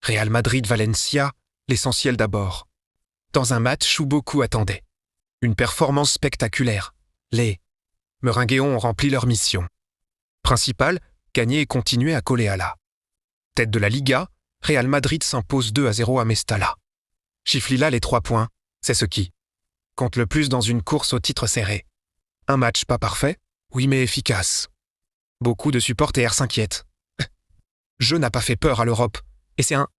Real Madrid-Valencia, l'essentiel d'abord. Dans un match où beaucoup attendaient. Une performance spectaculaire. Les Merengues ont rempli leur mission. Principale, gagner et continuer à coller à la tête de la Liga, Real Madrid s'impose 2-0 à Mestalla. Chiflila les 3 points, c'est ce qui compte le plus dans une course au titre serré. Un match pas parfait, oui mais efficace. Beaucoup de supporters s'inquiètent. Jeu n'a pas fait peur à l'Europe, et c'est un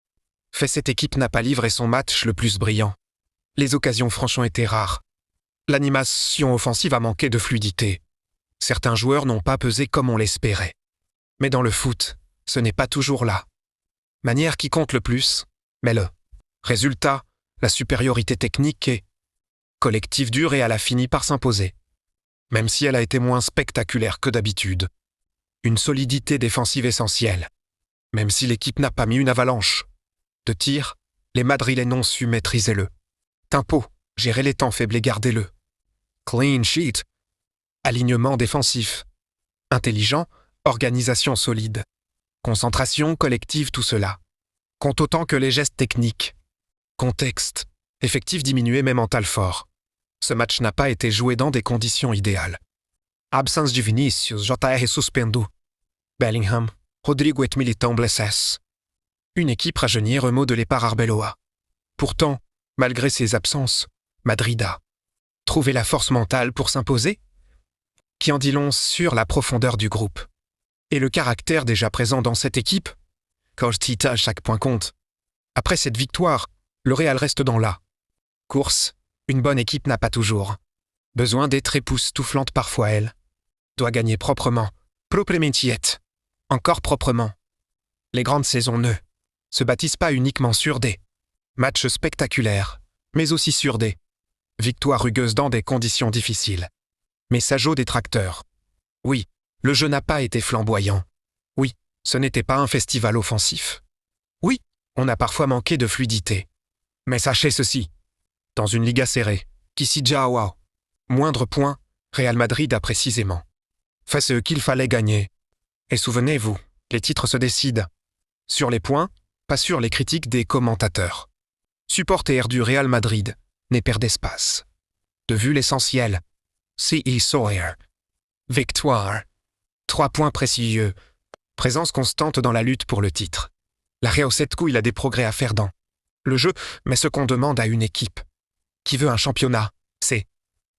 fait cette équipe n'a pas livré son match le plus brillant. Les occasions franches ont été rares. L'animation offensive a manqué de fluidité. Certains joueurs n'ont pas pesé comme on l'espérait. Mais dans le foot, ce n'est pas toujours la manière qui compte le plus, mais le résultat, la supériorité technique et collective du Real a fini par s'imposer. Même si elle a été moins spectaculaire que d'habitude. Une solidité défensive essentielle. Même si l'équipe n'a pas mis une avalanche de tirs, les Madrilènes ont su maîtriser le tempo, gérer les temps faibles et garder le clean sheet. Alignement défensif. Intelligent, organisation solide. Concentration collective, tout cela. Compte autant que les gestes techniques. Contexte. Effectif diminué mais mental fort. Ce match n'a pas été joué dans des conditions idéales. Absence de Vinicius, JR suspendu. Bellingham, Rodrigo et Militão blessés. Une équipe rajeunie remodelée par Arbeloa. Pourtant, malgré ses absences, Madrid a trouvé la force mentale pour s'imposer, qui en dit long sur la profondeur du groupe. Et le caractère déjà présent dans cette équipe, Coach Tita, chaque point compte. Après cette victoire, le Real reste dans la course. Une bonne équipe n'a pas toujours besoin d'être époustouflante parfois elle doit gagner proprement, proprement, encore proprement. Les grandes saisons ne se bâtissent pas uniquement sur des matchs spectaculaires, mais aussi sur des victoires rugueuses dans des conditions difficiles. Message aux détracteurs. Oui, le jeu n'a pas été flamboyant. Oui, ce n'était pas un festival offensif. Oui, on a parfois manqué de fluidité. Mais sachez ceci. Dans une Liga serrée, qu'ici wow. Moindre point, Real Madrid a précisément fait ce qu'il fallait gagner. Et souvenez-vous, les titres se décident sur les points, pas sur les critiques des commentateurs. Supporters du Real Madrid, n'est pas d'espace. De vue l'essentiel. C.E. Sawyer. Victoire. 3 points précieux. Présence constante dans la lutte pour le titre. La Real il a des progrès à faire dans le jeu, mais ce qu'on demande à une équipe qui veut un championnat, c'est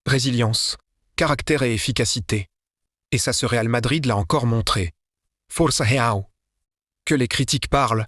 résilience, caractère et efficacité. Et ça, ce Real Madrid l'a encore montré. Forza Real. Que les critiques parlent,